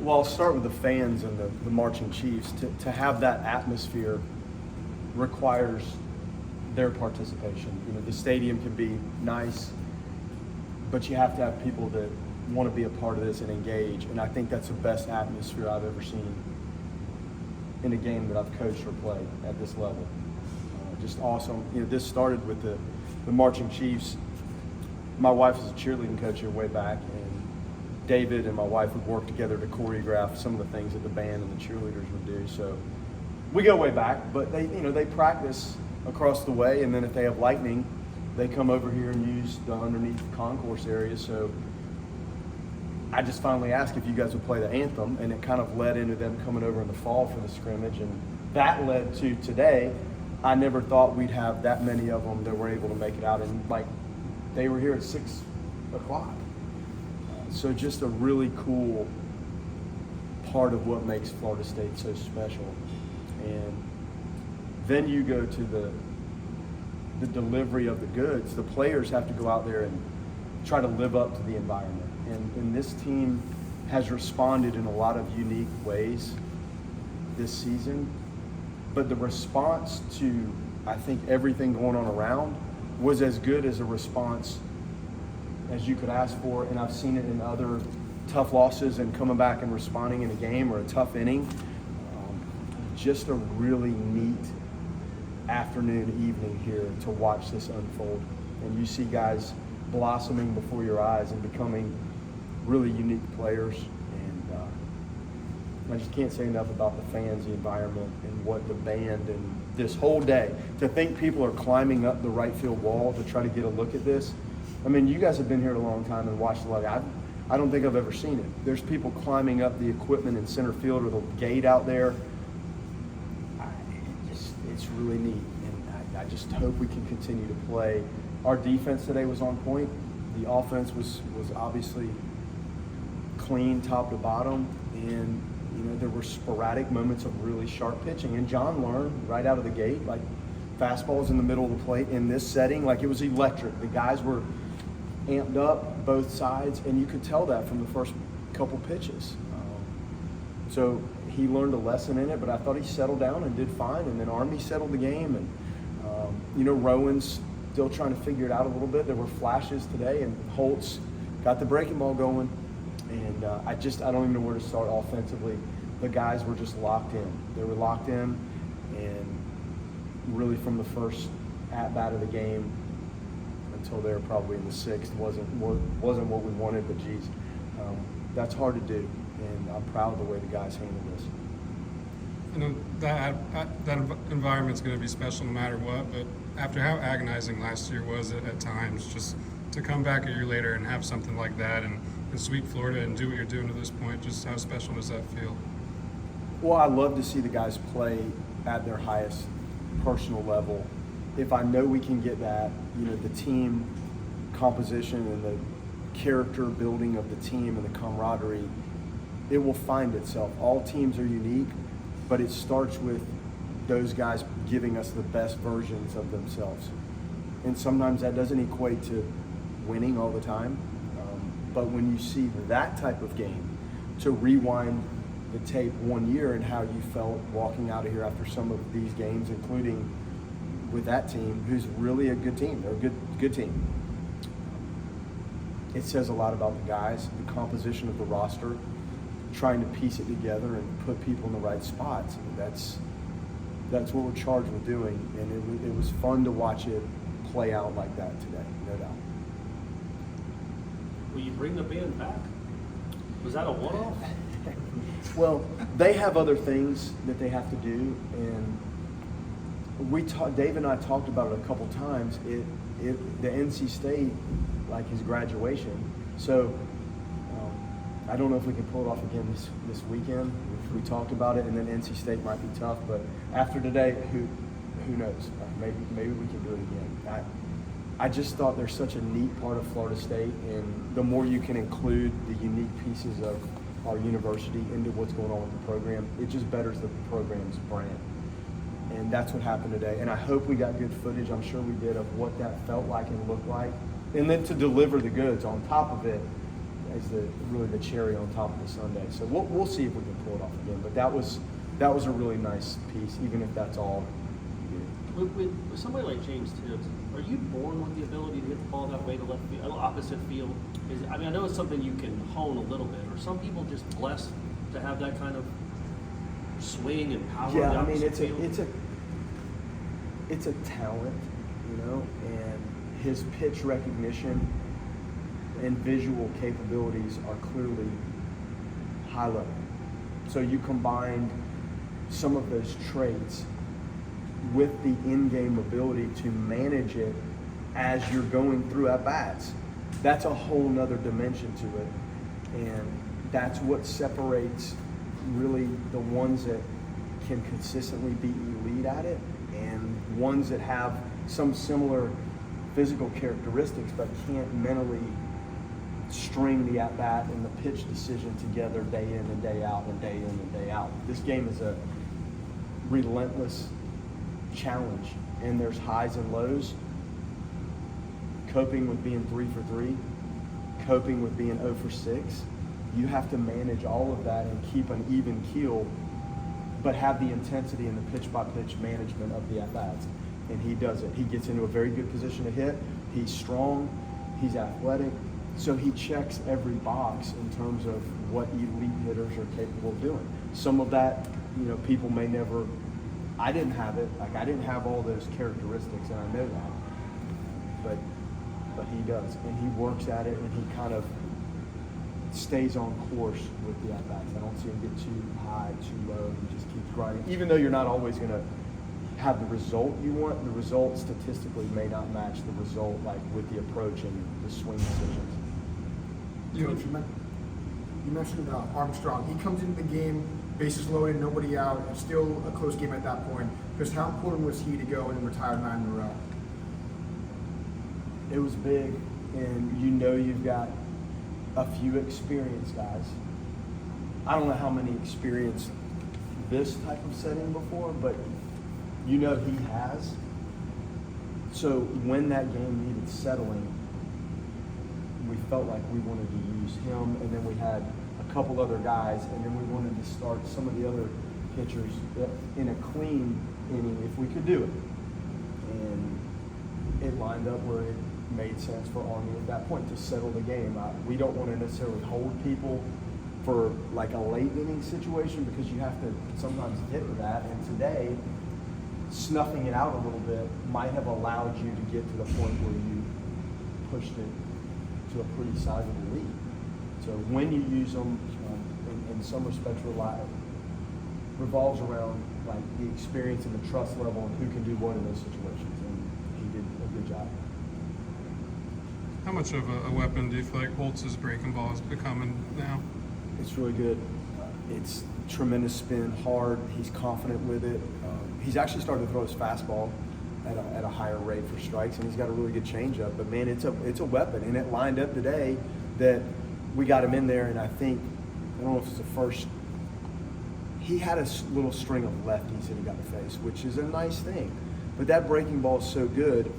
Well, I'll start with the fans and the marching chiefs. To have that atmosphere requires their participation. You know, the stadium can be nice, but you have to have people that want to be a part of this and engage. And I think that's the best atmosphere I've ever seen in a game that I've coached or played at this level. Just awesome. You know, this started with the marching chiefs. My wife was a cheerleading coach here way back, and David and my wife would work together to choreograph some of the things that the band and the cheerleaders would do. So we go way back, but they practice across the way, and then if they have lightning, they come over here and use the underneath concourse area. So I just finally asked if you guys would play the anthem, and it kind of led into them coming over in the fall for the scrimmage, and that led to today. I never thought we'd have that many of them that were able to make it out, and like they were here at 6 o'clock. So just a really cool part of what makes Florida State so special. And then you go to the delivery of the goods. The players have to go out there and try to live up to the environment. And this team has responded in a lot of unique ways this season. But the response to, I think, everything going on around was as good as a response as you could ask for. And I've seen it in other tough losses and coming back and responding in a game or a tough inning. Just a really neat afternoon, evening here to watch this unfold. And you see guys blossoming before your eyes and becoming really unique players. And I just can't say enough about the fans, the environment, and what the band and this whole day. To think people are climbing up the right field wall to try to get a look at this. I mean, you guys have been here a long time and watched a lot. I don't think I've ever seen it. There's people climbing up the equipment in center field or the gate out there. It's really neat, and I just hope we can continue to play. Our defense today was on point. The offense was obviously clean top to bottom, and there were sporadic moments of really sharp pitching. And John learned right out of the gate, like fastballs in the middle of the plate in this setting, like it was electric. The guys were amped up both sides, and you could tell that from the first couple pitches. So he learned a lesson in it, but I thought he settled down and did fine. And then Army settled the game, and Rowan's still trying to figure it out a little bit. There were flashes today, and Holtz got the breaking ball going. And I don't even know where to start offensively. The guys were just locked in. They were locked in, and really from the first at-bat of the game until they were probably in the 6th wasn't what we wanted, but geez, that's hard to do. And I'm proud of the way the guys handled this. That environment's going to be special no matter what, but after how agonizing last year was at times, just to come back a year later and have something like that and sweep Florida and do what you're doing to this point, just how special does that feel? Well, I love to see the guys play at their highest personal level. If I know we can get that, the team composition and the character building of the team and the camaraderie, it will find itself. All teams are unique, but it starts with those guys giving us the best versions of themselves. And sometimes that doesn't equate to winning all the time. But when you see that type of game, to rewind the tape 1 year and how you felt walking out of here after some of these games, including with that team, who's really a good team. They're a good team. It says a lot about the guys, the composition of the roster, trying to piece it together and put people in the right spots. That's what we're charged with doing, and it was fun to watch it play out like that today, no doubt. Will you bring the band back? Was that a one-off? Well, they have other things that they have to do, and Dave and I talked about it a couple times. The NC State, like his graduation, so I don't know if we can pull it off again this weekend. We talked about it, and then NC State might be tough, but after today, who knows? Maybe we can do it again. I just thought they're such a neat part of Florida State, and the more you can include the unique pieces of our university into what's going on with the program, it just betters the program's brand. And that's what happened today. And I hope we got good footage, I'm sure we did, of what that felt like and looked like. And then to deliver the goods on top of it, as really the cherry on top of the sundae. So we'll see if we can pull it off again. But that was a really nice piece, even if that's all. With somebody like James Tibbs, are you born with the ability to hit the ball that way to left field, opposite field? I mean, I know it's something you can hone a little bit. Are some people just blessed to have that kind of swing and power? Yeah, in the I mean, opposite field? it's a talent, you know, and his pitch recognition and visual capabilities are clearly high level. So you combine some of those traits with the in-game ability to manage it as you're going through at-bats. That's a whole nother dimension to it. And that's what separates really the ones that can consistently be elite at it and ones that have some similar physical characteristics but can't mentally string the at-bat and the pitch decision together day in and day out and day in and day out. This game is a relentless challenge, and there's highs and lows. Coping with being 3 for 3, coping with being 0 for 6. You have to manage all of that and keep an even keel, but have the intensity and the pitch-by-pitch management of the at-bats. And he does it. He gets into a very good position to hit. He's strong. He's athletic. So he checks every box in terms of what elite hitters are capable of doing. Some of that, you know, people may never. I didn't have it. Like, I didn't have all those characteristics, and I know that. But he does, and he works at it, and he kind of stays on course with the at-bats. I don't see him get too high, too low. He just keeps grinding. Even though you're not always going to have the result you want, the result statistically may not match the result, like with the approach and the swing decisions. Coach, you mentioned Armstrong. He comes into the game, bases loaded, nobody out, and still a close game at that point. Because how important was he to go and retire 9 in a row? It was big, and you know you've got a few experienced guys. I don't know how many experienced this type of setting before, but you know he has. So when that game needed settling, we felt like we wanted to use him, and then we had a couple other guys, and then we wanted to start some of the other pitchers in a clean inning if we could do it. And it lined up where it made sense for Army at that point to settle the game. We don't want to necessarily hold people for like a late inning situation because you have to sometimes hit with that. And today, snuffing it out a little bit might have allowed you to get to the point where you pushed it to a pretty sizable lead. So when you use them, in some respects, revolves around like the experience and the trust level and who can do what in those situations. And he did a good job. How much of a weapon do you feel like Holtz's breaking ball is becoming now? It's really good. It's tremendous spin, hard. He's confident with it. He's actually started to throw his fastball at a higher rate for strikes, and he's got a really good changeup. But man, it's a weapon, and it lined up today that we got him in there. And I think, I don't know if it's the first. He had a little string of lefties that he got to face, which is a nice thing. But that breaking ball is so good,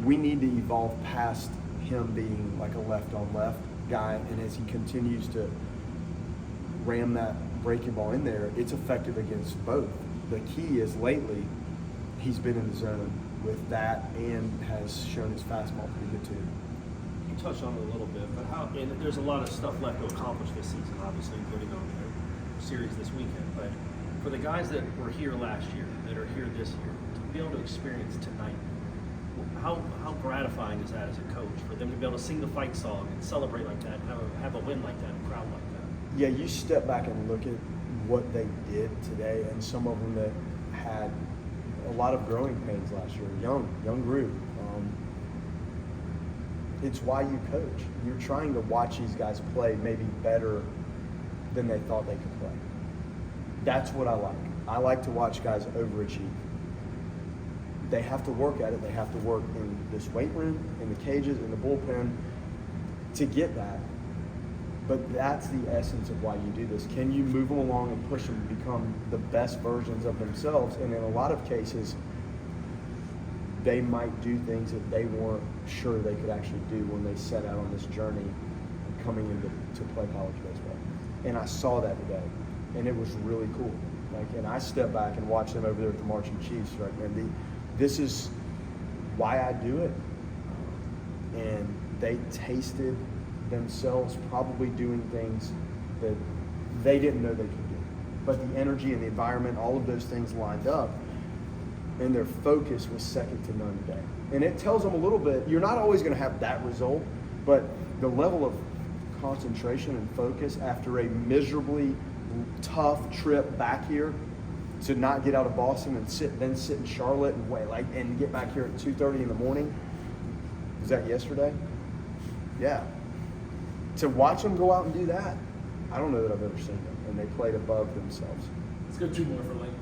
we need to evolve past him being like a left-on-left guy, and as he continues to ram that breaking ball in there, it's effective against both. The key is lately, he's been in the zone with that and has shown his fastball pretty good too. You touched on it a little bit, but and there's a lot of stuff left to accomplish this season, obviously, including on the series this weekend. But for the guys that were here last year, that are here this year, to be able to experience tonight, how gratifying is that as a coach for them to be able to sing the fight song and celebrate like that, and have a win like that, a crowd like that? Yeah, you step back and look at what they did today, and some of them that had a lot of growing pains last year, young group. It's why you coach. You're trying to watch these guys play maybe better than they thought they could play. That's what I like. I like to watch guys overachieve. They have to work at it. They have to work in this weight room, in the cages, in the bullpen to get that. But that's the essence of why you do this. Can you move them along and push them to become the best versions of themselves? And in a lot of cases, they might do things that they weren't sure they could actually do when they set out on this journey and coming into to play college baseball. And I saw that today, and it was really cool. Like, and I stepped back and watched them over there with the Marching Chiefs. Right, man, this is why I do it. And they tasted themselves probably doing things that they didn't know they could do. But the energy and the environment, all of those things lined up, and their focus was second to none today. And it tells them a little bit, you're not always going to have that result, but the level of concentration and focus after a miserably tough trip back here to not get out of Boston and sit in Charlotte and wait, and get back here at 2:30 in the morning. Was that yesterday? Yeah. To watch them go out and do that, I don't know that I've ever seen them, and they played above themselves. Let's go 2 more for Lane.